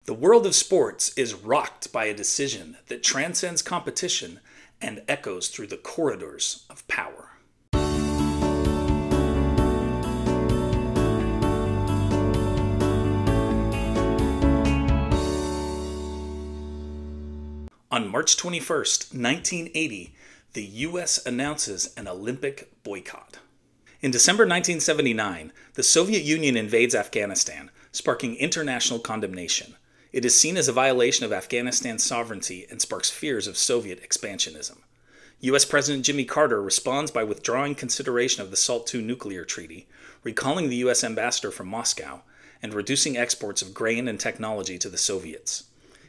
The world of sports is rocked by a decision that transcends competition and echoes through the corridors of power. On March 21st, 1980, the U.S. announces an Olympic boycott. In December 1979, the Soviet Union invades Afghanistan, sparking international condemnation. It is seen as a violation of Afghanistan's sovereignty and sparks fears of Soviet expansionism. U.S. President Jimmy Carter responds by withdrawing consideration of the SALT II nuclear treaty, recalling the U.S. ambassador from Moscow, and reducing exports of grain and technology to the Soviets.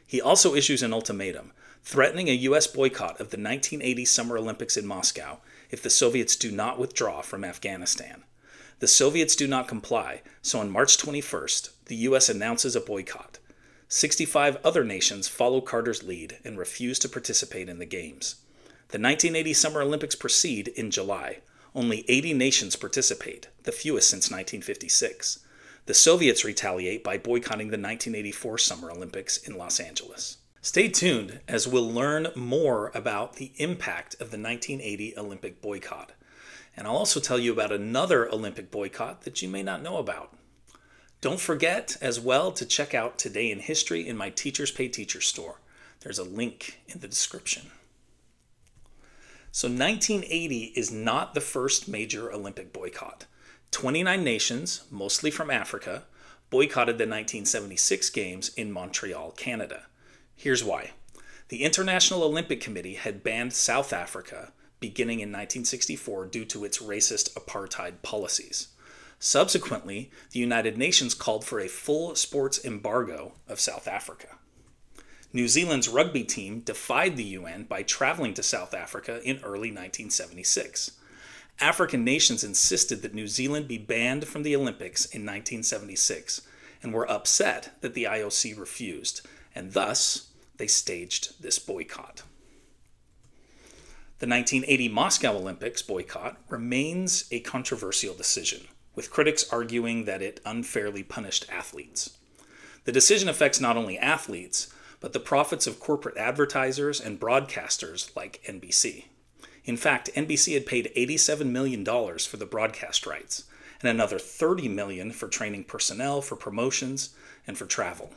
He also issues an ultimatum, threatening a U.S. boycott of the 1980 Summer Olympics in Moscow if the Soviets do not withdraw from Afghanistan. The Soviets do not comply, so on March 21st, the U.S. announces a boycott. 65 other nations follow Carter's lead and refuse to participate in the Games. The 1980 Summer Olympics proceed in July. Only 80 nations participate, the fewest since 1956. The Soviets retaliate by boycotting the 1984 Summer Olympics in Los Angeles. Stay tuned as we'll learn more about the impact of the 1980 Olympic boycott. And I'll also tell you about another Olympic boycott that you may not know about. Don't forget as well to check out Today in History in my Teachers Pay Teachers store. There's a link in the description. So 1980 is not the first major Olympic boycott. 29 nations, mostly from Africa, boycotted the 1976 Games in Montreal, Canada. Here's why. The International Olympic Committee had banned South Africa beginning in 1964 due to its racist apartheid policies. Subsequently, the United Nations called for a full sports embargo of South Africa. New Zealand's rugby team defied the UN by traveling to South Africa in early 1976. African nations insisted that New Zealand be banned from the Olympics in 1976 and were upset that the IOC refused, and thus they staged this boycott. The 1980 Moscow Olympics boycott remains a controversial decision, with critics arguing that it unfairly punished athletes. The decision affects not only athletes, but the profits of corporate advertisers and broadcasters like NBC. In fact, NBC had paid $87 million for the broadcast rights, and another $30 million for training personnel, for promotions, and for travel.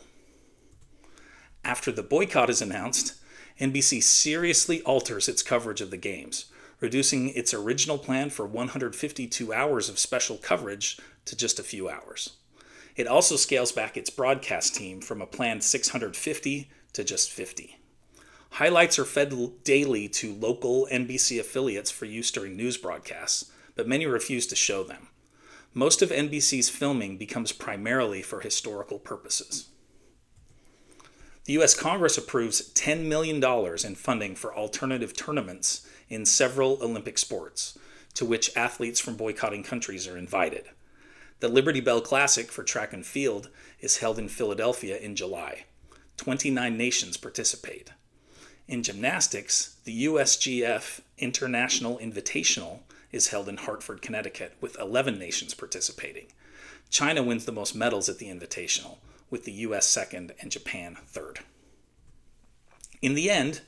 After the boycott is announced, NBC seriously alters its coverage of the Games, reducing its original plan for 152 hours of special coverage to just a few hours. It also scales back its broadcast team from a planned 650 to just 50. Highlights are fed daily to local NBC affiliates for use during news broadcasts, but many refuse to show them. Most of NBC's filming becomes primarily for historical purposes. The U.S. Congress approves $10 million in funding for alternative tournaments in several Olympic sports, to which athletes from boycotting countries are invited. The Liberty Bell Classic for track and field is held in Philadelphia in July. 29 nations participate. In gymnastics, the USGF International Invitational is held in Hartford, Connecticut, with 11 nations participating. China wins the most medals at the Invitational, with the U.S. second and Japan third. In the end,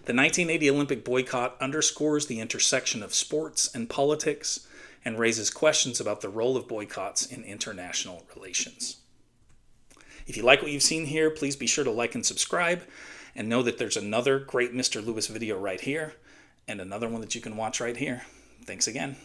the 1980 Olympic boycott underscores the intersection of sports and politics and raises questions about the role of boycotts in international relations. If you like what you've seen here, please be sure to like and subscribe, and know that there's another great Mr. Lewis video right here, and another one that you can watch right here. Thanks again.